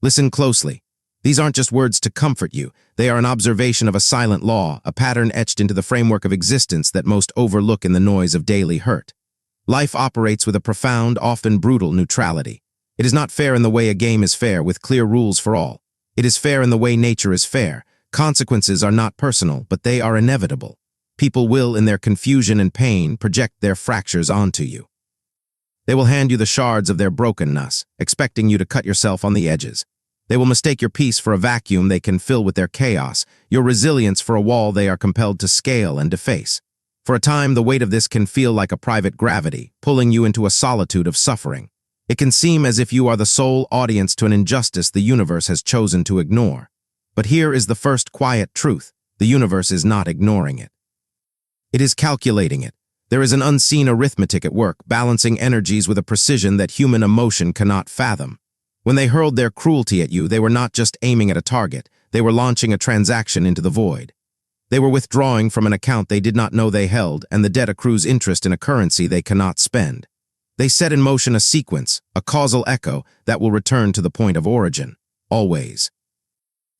Listen closely. These aren't just words to comfort you. They are an observation of a silent law, a pattern etched into the framework of existence that most overlook in the noise of daily hurt. Life operates with a profound, often brutal neutrality. It is not fair in the way a game is fair, with clear rules for all. It is fair in the way nature is fair. Consequences are not personal, but they are inevitable. People will, in their confusion and pain, project their fractures onto you. They will hand you the shards of their brokenness, expecting you to cut yourself on the edges. They will mistake your peace for a vacuum they can fill with their chaos, your resilience for a wall they are compelled to scale and deface. For a time, the weight of this can feel like a private gravity, pulling you into a solitude of suffering. It can seem as if you are the sole audience to an injustice the universe has chosen to ignore. But here is the first quiet truth: the universe is not ignoring it. It is calculating it. There is an unseen arithmetic at work, balancing energies with a precision that human emotion cannot fathom. When they hurled their cruelty at you, they were not just aiming at a target, they were launching a transaction into the void. They were withdrawing from an account they did not know they held, and the debt accrues interest in a currency they cannot spend. They set in motion a sequence, a causal echo, that will return to the point of origin, always.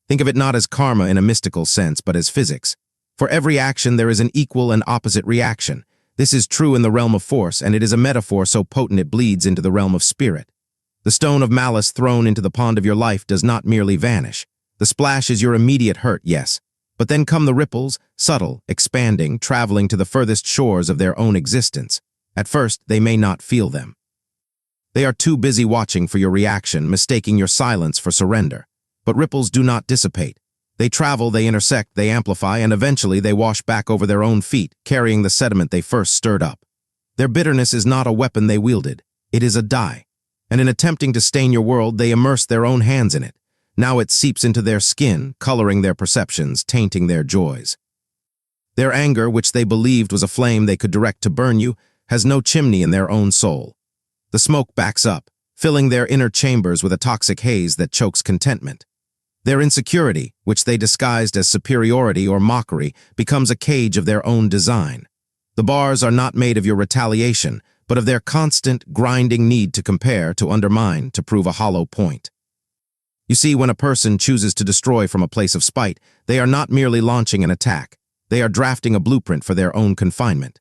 Think of it not as karma in a mystical sense, but as physics. For every action there is an equal and opposite reaction. This is true in the realm of force, and it is a metaphor so potent it bleeds into the realm of spirit. The stone of malice thrown into the pond of your life does not merely vanish. The splash is your immediate hurt, yes. But then come the ripples, subtle, expanding, traveling to the furthest shores of their own existence. At first, they may not feel them. They are too busy watching for your reaction, mistaking your silence for surrender. But ripples do not dissipate. They travel, they intersect, they amplify, and eventually they wash back over their own feet, carrying the sediment they first stirred up. Their bitterness is not a weapon they wielded. It is a dye. And in attempting to stain your world, they immerse their own hands in it. Now it seeps into their skin, coloring their perceptions, tainting their joys. Their anger, which they believed was a flame they could direct to burn you, has no chimney in their own soul. The smoke backs up, filling their inner chambers with a toxic haze that chokes contentment. Their insecurity, which they disguised as superiority or mockery, becomes a cage of their own design. The bars are not made of your retaliation, but of their constant, grinding need to compare, to undermine, to prove a hollow point. You see, when a person chooses to destroy from a place of spite, they are not merely launching an attack. They are drafting a blueprint for their own confinement.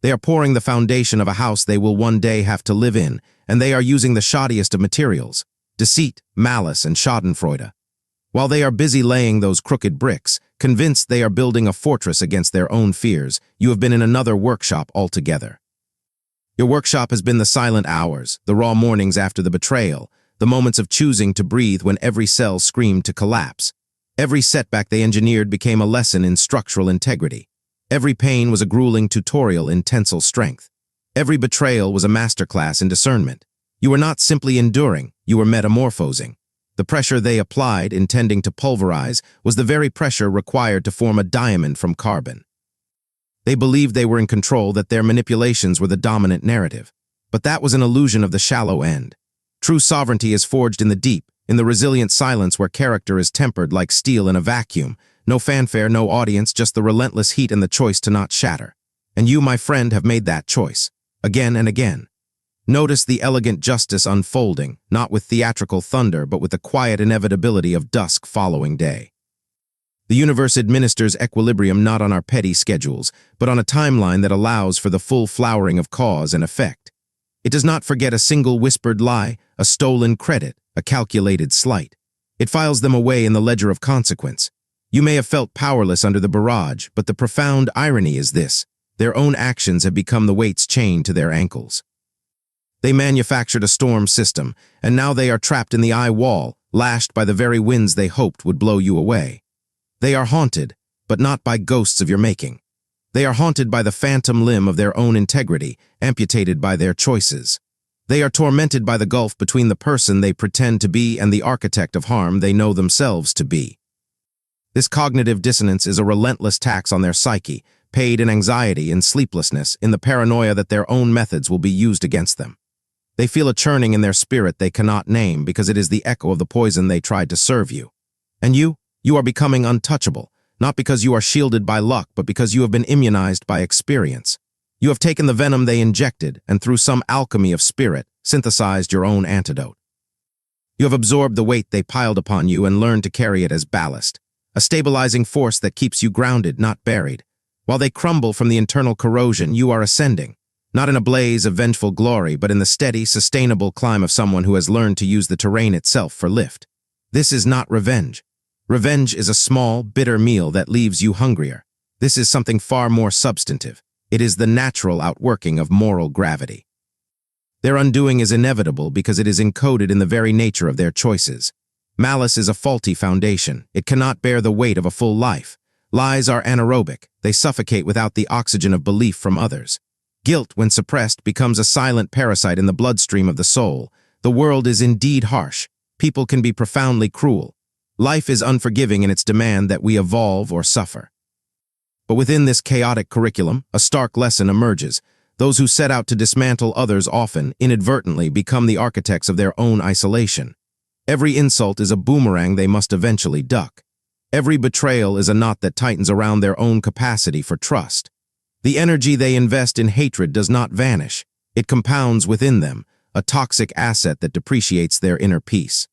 They are pouring the foundation of a house they will one day have to live in, and they are using the shoddiest of materials: deceit, malice, and schadenfreude. While they are busy laying those crooked bricks, convinced they are building a fortress against their own fears, you have been in another workshop altogether. Your workshop has been the silent hours, the raw mornings after the betrayal, the moments of choosing to breathe when every cell screamed to collapse. Every setback they engineered became a lesson in structural integrity. Every pain was a grueling tutorial in tensile strength. Every betrayal was a masterclass in discernment. You were not simply enduring, you were metamorphosing. The pressure they applied, intending to pulverize, was the very pressure required to form a diamond from carbon. They believed they were in control, that their manipulations were the dominant narrative. But that was an illusion of the shallow end. True sovereignty is forged in the deep, in the resilient silence where character is tempered like steel in a vacuum. No fanfare, no audience, just the relentless heat and the choice to not shatter. And you, my friend, have made that choice, again and again. Notice the elegant justice unfolding, not with theatrical thunder, but with the quiet inevitability of dusk following day. The universe administers equilibrium not on our petty schedules, but on a timeline that allows for the full flowering of cause and effect. It does not forget a single whispered lie, a stolen credit, a calculated slight. It files them away in the ledger of consequence. You may have felt powerless under the barrage, but the profound irony is this: their own actions have become the weights chained to their ankles. They manufactured a storm system, and now they are trapped in the eye wall, lashed by the very winds they hoped would blow you away. They are haunted, but not by ghosts of your making. They are haunted by the phantom limb of their own integrity, amputated by their choices. They are tormented by the gulf between the person they pretend to be and the architect of harm they know themselves to be. This cognitive dissonance is a relentless tax on their psyche, paid in anxiety, in sleeplessness, in the paranoia that their own methods will be used against them. They feel a churning in their spirit they cannot name because it is the echo of the poison they tried to serve you. And you are becoming untouchable, not because you are shielded by luck, but because you have been immunized by experience. You have taken the venom they injected and through some alchemy of spirit, synthesized your own antidote. You have absorbed the weight they piled upon you and learned to carry it as ballast, a stabilizing force that keeps you grounded, not buried. While they crumble from the internal corrosion, you are ascending, not in a blaze of vengeful glory, but in the steady, sustainable climb of someone who has learned to use the terrain itself for lift. This is not revenge. Revenge is a small, bitter meal that leaves you hungrier. This is something far more substantive. It is the natural outworking of moral gravity. Their undoing is inevitable because it is encoded in the very nature of their choices. Malice is a faulty foundation. It cannot bear the weight of a full life. Lies are anaerobic. They suffocate without the oxygen of belief from others. Guilt, when suppressed, becomes a silent parasite in the bloodstream of the soul. The world is indeed harsh. People can be profoundly cruel. Life is unforgiving in its demand that we evolve or suffer. But within this chaotic curriculum, a stark lesson emerges. Those who set out to dismantle others often, inadvertently, become the architects of their own isolation. Every insult is a boomerang they must eventually duck. Every betrayal is a knot that tightens around their own capacity for trust. The energy they invest in hatred does not vanish. It compounds within them, a toxic asset that depreciates their inner peace.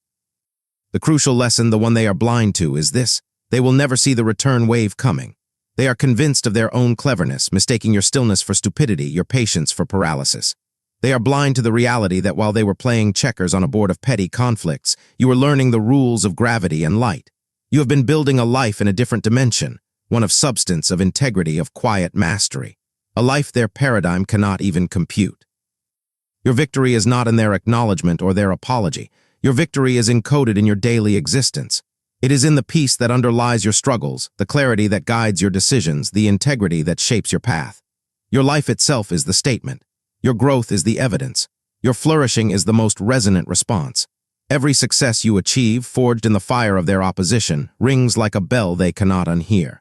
The crucial lesson, the one they are blind to, is this: they will never see the return wave coming. They are convinced of their own cleverness, mistaking your stillness for stupidity, your patience for paralysis. They are blind to the reality that while they were playing checkers on a board of petty conflicts, you were learning the rules of gravity and light. You have been building a life in a different dimension, one of substance, of integrity, of quiet mastery, a life their paradigm cannot even compute. Your victory is not in their acknowledgement or their apology. Your victory is encoded in your daily existence. It is in the peace that underlies your struggles, the clarity that guides your decisions, the integrity that shapes your path. Your life itself is the statement. Your growth is the evidence. Your flourishing is the most resonant response. Every success you achieve, forged in the fire of their opposition, rings like a bell they cannot unhear.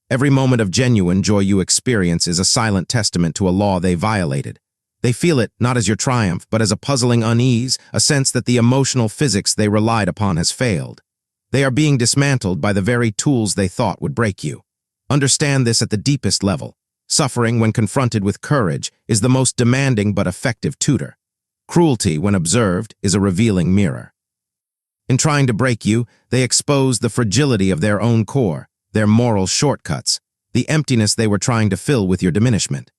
Every moment of genuine joy you experience is a silent testament to a law they violated. They feel it not as your triumph, but as a puzzling unease, a sense that the emotional physics they relied upon has failed. They are being dismantled by the very tools they thought would break you. Understand this at the deepest level. Suffering, when confronted with courage, is the most demanding but effective tutor. Cruelty, when observed, is a revealing mirror. In trying to break you, they expose the fragility of their own core, their moral shortcuts, the emptiness they were trying to fill with your diminishment.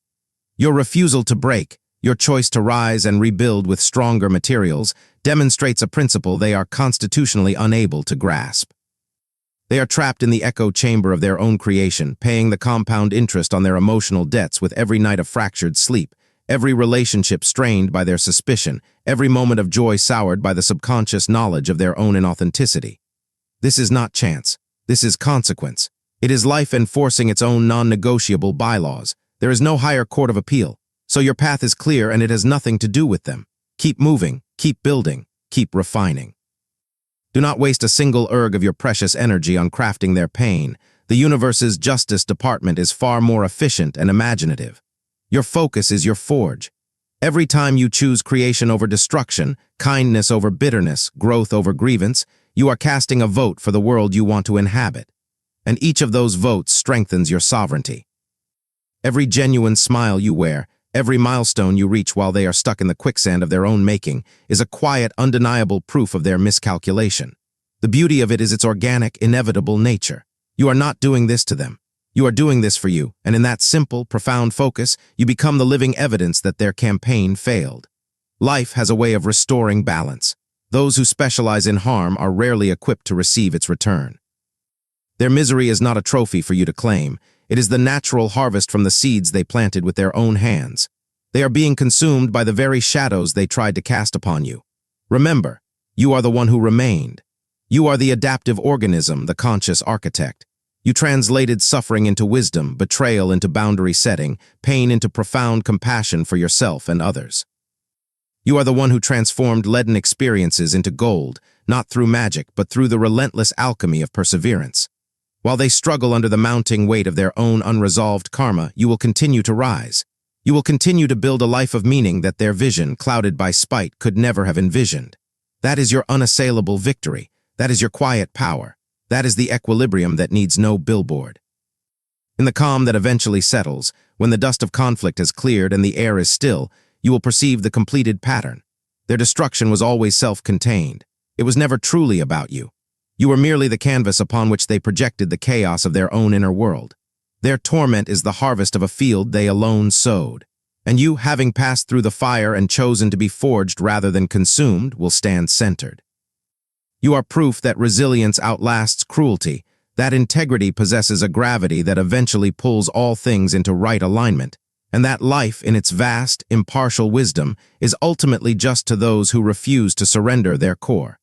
Your refusal to break, your choice to rise and rebuild with stronger materials, demonstrates a principle they are constitutionally unable to grasp. They are trapped in the echo chamber of their own creation, paying the compound interest on their emotional debts with every night of fractured sleep, every relationship strained by their suspicion, every moment of joy soured by the subconscious knowledge of their own inauthenticity. This is not chance. This is consequence. It is life enforcing its own non-negotiable bylaws. There is no higher court of appeal. So your path is clear and it has nothing to do with them. Keep moving, keep building, keep refining. Do not waste a single erg of your precious energy on crafting their pain. The universe's Justice Department is far more efficient and imaginative. Your focus is your forge. Every time you choose creation over destruction, kindness over bitterness, growth over grievance, you are casting a vote for the world you want to inhabit. And each of those votes strengthens your sovereignty. Every genuine smile you wear, every milestone you reach while they are stuck in the quicksand of their own making, is a quiet, undeniable proof of their miscalculation. The beauty of it is its organic, inevitable nature. You are not doing this to them. You are doing this for you, and in that simple, profound focus, you become the living evidence that their campaign failed. Life has a way of restoring balance. Those who specialize in harm are rarely equipped to receive its return. Their misery is not a trophy for you to claim. It is the natural harvest from the seeds they planted with their own hands. They are being consumed by the very shadows they tried to cast upon you. Remember, you are the one who remained. You are the adaptive organism, the conscious architect. You translated suffering into wisdom, betrayal into boundary setting, pain into profound compassion for yourself and others. You are the one who transformed leaden experiences into gold, not through magic, but through the relentless alchemy of perseverance. While they struggle under the mounting weight of their own unresolved karma, you will continue to rise. You will continue to build a life of meaning that their vision, clouded by spite, could never have envisioned. That is your unassailable victory. That is your quiet power. That is the equilibrium that needs no billboard. In the calm that eventually settles, when the dust of conflict has cleared and the air is still, you will perceive the completed pattern. Their destruction was always self-contained. It was never truly about you. You were merely the canvas upon which they projected the chaos of their own inner world. Their torment is the harvest of a field they alone sowed. And you, having passed through the fire and chosen to be forged rather than consumed, will stand centered. You are proof that resilience outlasts cruelty, that integrity possesses a gravity that eventually pulls all things into right alignment, and that life, in its vast, impartial wisdom, is ultimately just to those who refuse to surrender their core.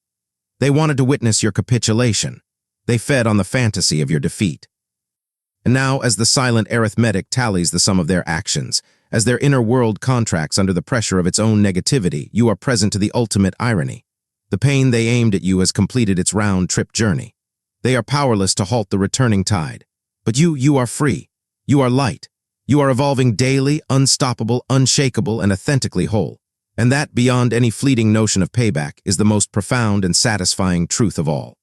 They wanted to witness your capitulation. They fed on the fantasy of your defeat. And now, as the silent arithmetic tallies the sum of their actions, as their inner world contracts under the pressure of its own negativity, you are present to the ultimate irony. The pain they aimed at you has completed its round-trip journey. They are powerless to halt the returning tide. But you are free. You are light. You are evolving daily, unstoppable, unshakable, and authentically whole. And that, beyond any fleeting notion of payback, is the most profound and satisfying truth of all.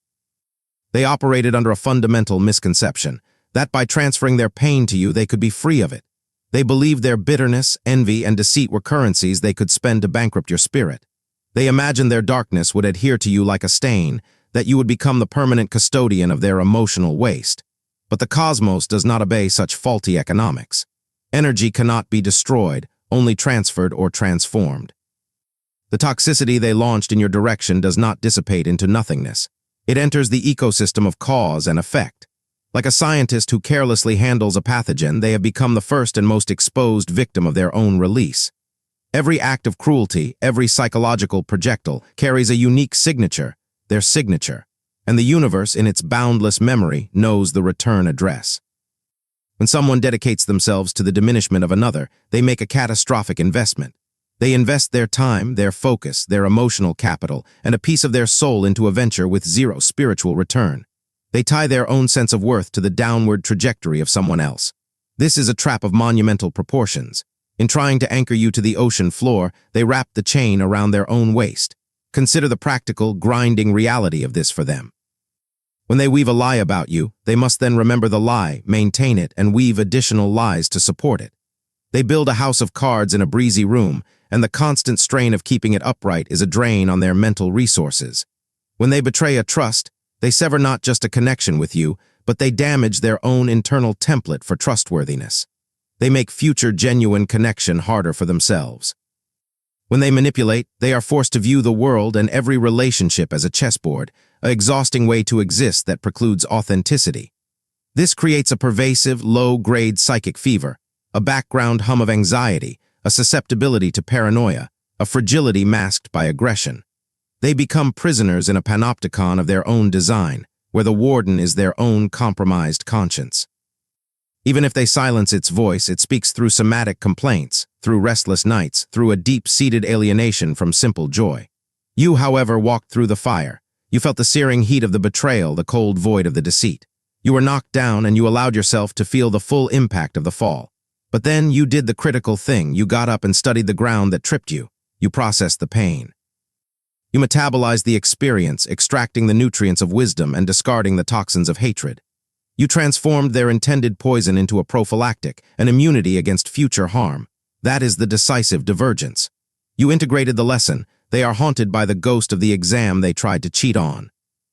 They operated under a fundamental misconception, that by transferring their pain to you, they could be free of it. They believed their bitterness, envy, and deceit were currencies they could spend to bankrupt your spirit. They imagined their darkness would adhere to you like a stain, that you would become the permanent custodian of their emotional waste. But the cosmos does not obey such faulty economics. Energy cannot be destroyed, only transferred or transformed. The toxicity they launched in your direction does not dissipate into nothingness. It enters the ecosystem of cause and effect. Like a scientist who carelessly handles a pathogen, they have become the first and most exposed victim of their own release. Every act of cruelty, every psychological projectile, carries a unique signature, their signature, and the universe, in its boundless memory, knows the return address. When someone dedicates themselves to the diminishment of another, they make a catastrophic investment. They invest their time, their focus, their emotional capital, and a piece of their soul into a venture with zero spiritual return. They tie their own sense of worth to the downward trajectory of someone else. This is a trap of monumental proportions. In trying to anchor you to the ocean floor, they wrap the chain around their own waist. Consider the practical, grinding reality of this for them. When they weave a lie about you, they must then remember the lie, maintain it, and weave additional lies to support it. They build a house of cards in a breezy room, and the constant strain of keeping it upright is a drain on their mental resources. When they betray a trust, they sever not just a connection with you, but they damage their own internal template for trustworthiness. They make future genuine connection harder for themselves. When they manipulate, they are forced to view the world and every relationship as a chessboard, an exhausting way to exist that precludes authenticity. This creates a pervasive, low-grade psychic fever, a background hum of anxiety, a susceptibility to paranoia, a fragility masked by aggression. They become prisoners in a panopticon of their own design, where the warden is their own compromised conscience. Even if they silence its voice, it speaks through somatic complaints, through restless nights, through a deep-seated alienation from simple joy. You, however, walked through the fire. You felt the searing heat of the betrayal, the cold void of the deceit. You were knocked down and you allowed yourself to feel the full impact of the fall. But then you did the critical thing. You got up and studied the ground that tripped you. You processed the pain. You metabolized the experience, extracting the nutrients of wisdom and discarding the toxins of hatred. You transformed their intended poison into a prophylactic, an immunity against future harm. That is the decisive divergence. You integrated the lesson. They are haunted by the ghost of the exam they tried to cheat on.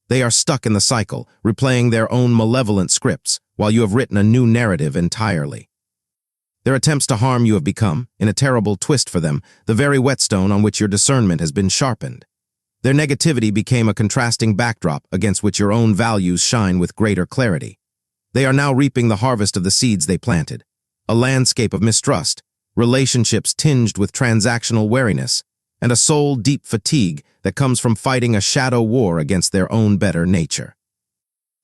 They are stuck in the cycle, replaying their own malevolent scripts, while you have written a new narrative entirely. Their attempts to harm you have become, in a terrible twist for them, the very whetstone on which your discernment has been sharpened. Their negativity became a contrasting backdrop against which your own values shine with greater clarity. They are now reaping the harvest of the seeds they planted, a landscape of mistrust, relationships tinged with transactional wariness, and a soul-deep fatigue that comes from fighting a shadow war against their own better nature.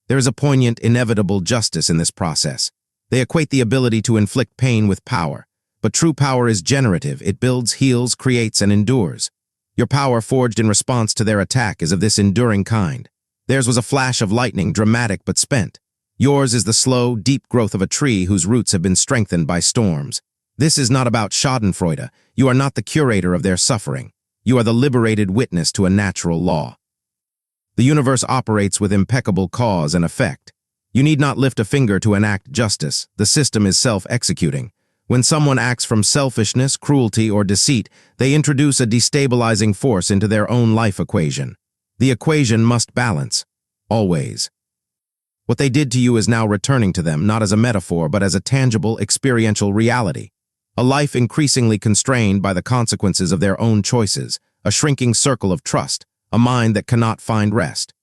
There is a poignant, inevitable justice in this process. They equate the ability to inflict pain with power, but true power is generative. It builds, heals, creates, and endures. Your power forged in response to their attack is of this enduring kind. Theirs was a flash of lightning, dramatic but spent. Yours is the slow, deep growth of a tree whose roots have been strengthened by storms. This is not about schadenfreude. You are not the curator of their suffering. You are the liberated witness to a natural law. The universe operates with impeccable cause and effect. You need not lift a finger to enact justice. The system is self-executing. When someone acts from selfishness, cruelty, or deceit, they introduce a destabilizing force into their own life equation. The equation must balance. Always. What they did to you is now returning to them, not as a metaphor, but as a tangible, experiential reality. A life increasingly constrained by the consequences of their own choices, a shrinking circle of trust, a mind that cannot find rest.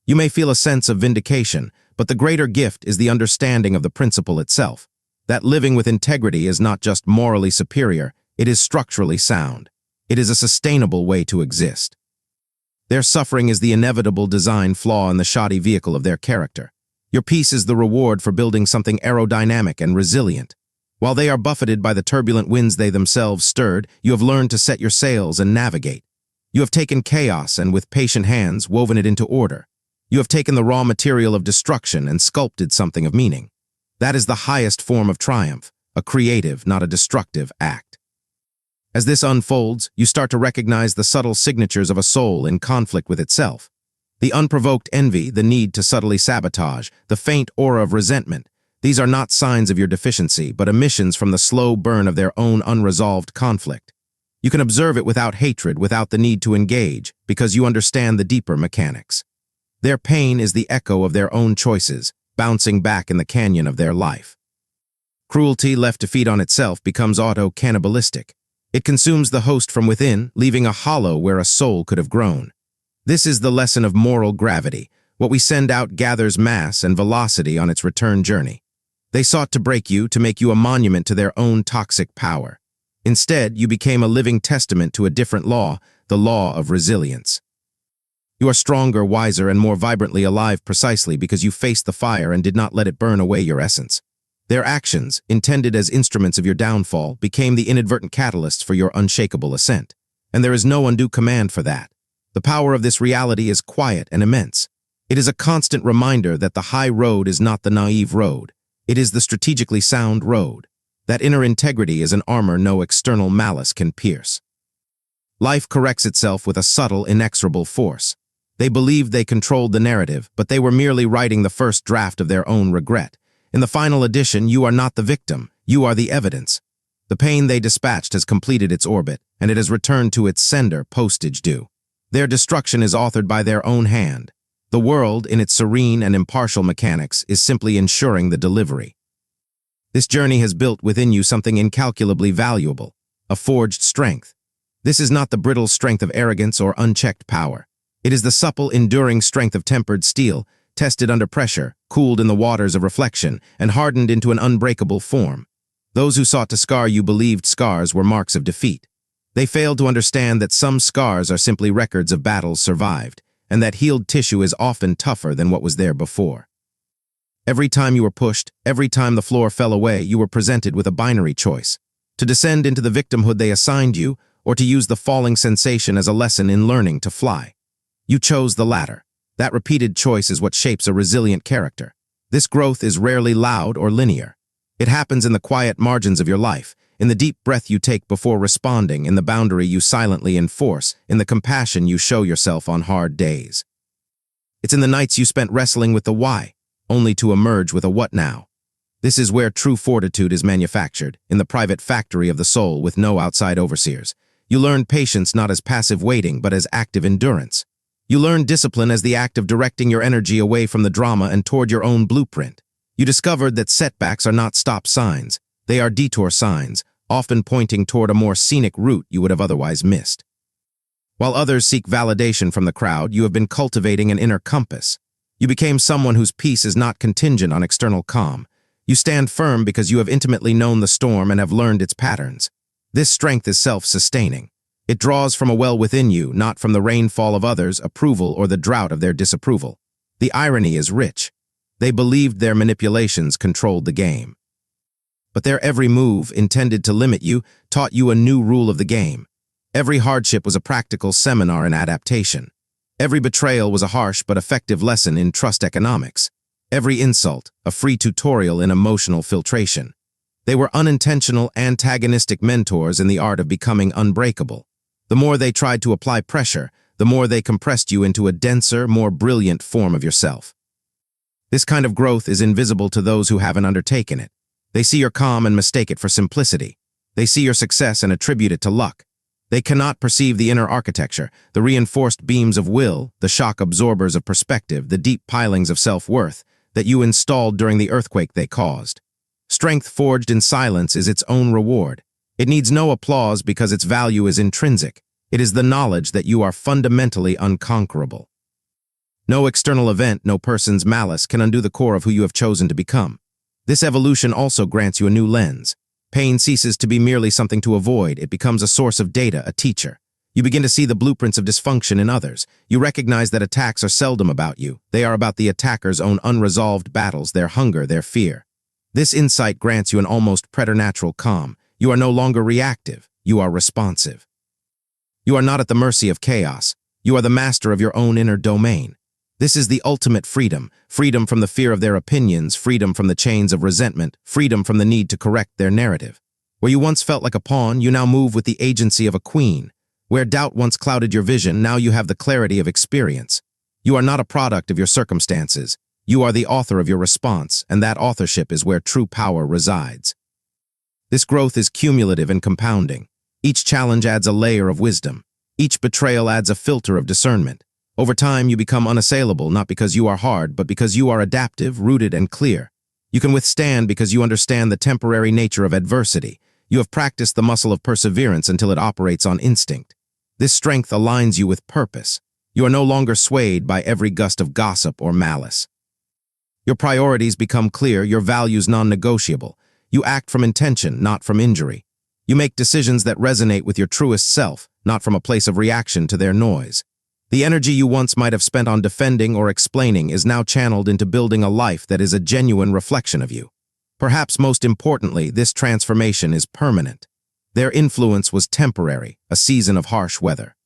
You may feel a sense of vindication, but the greater gift is the understanding of the principle itself, that living with integrity is not just morally superior, it is structurally sound. It is a sustainable way to exist. Their suffering is the inevitable design flaw in the shoddy vehicle of their character. Your peace is the reward for building something aerodynamic and resilient. While they are buffeted by the turbulent winds they themselves stirred, you have learned to set your sails and navigate. You have taken chaos and with patient hands woven it into order. You have taken the raw material of destruction and sculpted something of meaning. That is the highest form of triumph, a creative, not a destructive act. As this unfolds, you start to recognize the subtle signatures of a soul in conflict with itself. The unprovoked envy, the need to subtly sabotage, the faint aura of resentment, these are not signs of your deficiency, but emissions from the slow burn of their own unresolved conflict. You can observe it without hatred, without the need to engage, because you understand the deeper mechanics. Their pain is the echo of their own choices, bouncing back in the canyon of their life. Cruelty, left to feed on itself, becomes auto-cannibalistic. It consumes the host from within, leaving a hollow where a soul could have grown. This is the lesson of moral gravity. What we send out gathers mass and velocity on its return journey. They sought to break you, to make you a monument to their own toxic power. Instead, you became a living testament to a different law, the law of resilience. You are stronger, wiser, and more vibrantly alive precisely because you faced the fire and did not let it burn away your essence. Their actions, intended as instruments of your downfall, became the inadvertent catalysts for your unshakable ascent. And there is no undue command for that. The power of this reality is quiet and immense. It is a constant reminder that the high road is not the naive road. It is the strategically sound road. That inner integrity is an armor no external malice can pierce. Life corrects itself with a subtle, inexorable force. They believed they controlled the narrative, but they were merely writing the first draft of their own regret. In the final edition, you are not the victim, you are the evidence. The pain they dispatched has completed its orbit, and it has returned to its sender, postage due. Their destruction is authored by their own hand. The world, in its serene and impartial mechanics, is simply ensuring the delivery. This journey has built within you something incalculably valuable, a forged strength. This is not the brittle strength of arrogance or unchecked power. It is the supple, enduring strength of tempered steel, tested under pressure, cooled in the waters of reflection, and hardened into an unbreakable form. Those who sought to scar you believed scars were marks of defeat. They failed to understand that some scars are simply records of battles survived, and that healed tissue is often tougher than what was there before. Every time you were pushed, every time the floor fell away, you were presented with a binary choice: to descend into the victimhood they assigned you, or to use the falling sensation as a lesson in learning to fly. You chose the latter. That repeated choice is what shapes a resilient character. This growth is rarely loud or linear. It happens in the quiet margins of your life, in the deep breath you take before responding, in the boundary you silently enforce, in the compassion you show yourself on hard days. It's in the nights you spent wrestling with the why, only to emerge with a what now. This is where true fortitude is manufactured, in the private factory of the soul with no outside overseers. You learn patience not as passive waiting, but as active endurance. You learn discipline as the act of directing your energy away from the drama and toward your own blueprint. You discovered that setbacks are not stop signs. They are detour signs, often pointing toward a more scenic route you would have otherwise missed. While others seek validation from the crowd, you have been cultivating an inner compass. You became someone whose peace is not contingent on external calm. You stand firm because you have intimately known the storm and have learned its patterns. This strength is self-sustaining. It draws from a well within you, not from the rainfall of others' approval or the drought of their disapproval. The irony is rich. They believed their manipulations controlled the game. But their every move, intended to limit you, taught you a new rule of the game. Every hardship was a practical seminar in adaptation. Every betrayal was a harsh but effective lesson in trust economics. Every insult, a free tutorial in emotional filtration. They were unintentional, antagonistic mentors in the art of becoming unbreakable. The more they tried to apply pressure, the more they compressed you into a denser, more brilliant form of yourself. This kind of growth is invisible to those who haven't undertaken it. They see your calm and mistake it for simplicity. They see your success and attribute it to luck. They cannot perceive the inner architecture, the reinforced beams of will, the shock absorbers of perspective, the deep pilings of self-worth that you installed during the earthquake they caused. Strength forged in silence is its own reward. It needs no applause because its value is intrinsic. It is the knowledge that you are fundamentally unconquerable. No external event, no person's malice can undo the core of who you have chosen to become. This evolution also grants you a new lens. Pain ceases to be merely something to avoid. It becomes a source of data, a teacher. You begin to see the blueprints of dysfunction in others. You recognize that attacks are seldom about you. They are about the attacker's own unresolved battles, their hunger, their fear. This insight grants you an almost preternatural calm. You are no longer reactive. You are responsive. You are not at the mercy of chaos. You are the master of your own inner domain. This is the ultimate freedom. Freedom from the fear of their opinions, freedom from the chains of resentment, freedom from the need to correct their narrative. Where you once felt like a pawn, you now move with the agency of a queen. Where doubt once clouded your vision, now you have the clarity of experience. You are not a product of your circumstances. You are the author of your response, and that authorship is where true power resides. This growth is cumulative and compounding. Each challenge adds a layer of wisdom. Each betrayal adds a filter of discernment. Over time, you become unassailable, not because you are hard, but because you are adaptive, rooted, and clear. You can withstand because you understand the temporary nature of adversity. You have practiced the muscle of perseverance until it operates on instinct. This strength aligns you with purpose. You are no longer swayed by every gust of gossip or malice. Your priorities become clear, your values non-negotiable. You act from intention, not from injury. You make decisions that resonate with your truest self, not from a place of reaction to their noise. The energy you once might have spent on defending or explaining is now channeled into building a life that is a genuine reflection of you. Perhaps most importantly, this transformation is permanent. Their influence was temporary, a season of harsh weather.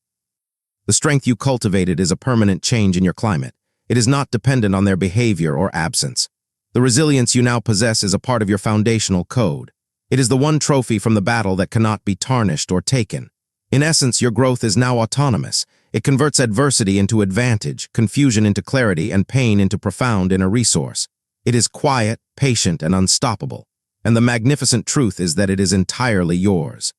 The strength you cultivated is a permanent change in your climate. It is not dependent on their behavior or absence. The resilience you now possess is a part of your foundational code. It is the one trophy from the battle that cannot be tarnished or taken. In essence, your growth is now autonomous. It converts adversity into advantage, confusion into clarity, and pain into profound inner resource. It is quiet, patient, and unstoppable. And the magnificent truth is that it is entirely yours.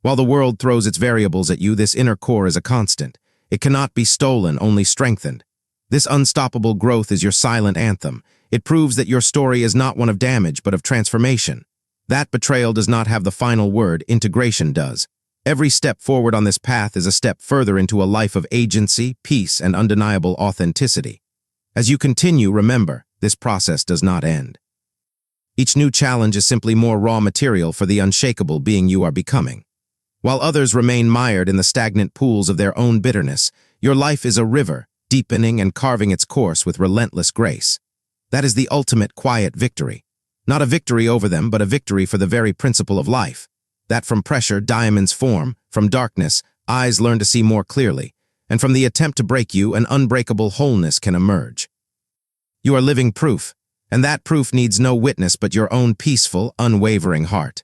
While the world throws its variables at you, this inner core is a constant. It cannot be stolen, only strengthened. This unstoppable growth is your silent anthem. It proves that your story is not one of damage, but of transformation. That betrayal does not have the final word, integration does. Every step forward on this path is a step further into a life of agency, peace, and undeniable authenticity. As you continue, remember, this process does not end. Each new challenge is simply more raw material for the unshakable being you are becoming. While others remain mired in the stagnant pools of their own bitterness, your life is a river, deepening and carving its course with relentless grace. That is the ultimate quiet victory. Not a victory over them, but a victory for the very principle of life. That from pressure, diamonds form, from darkness, eyes learn to see more clearly, and from the attempt to break you, an unbreakable wholeness can emerge. You are living proof, and that proof needs no witness but your own peaceful, unwavering heart.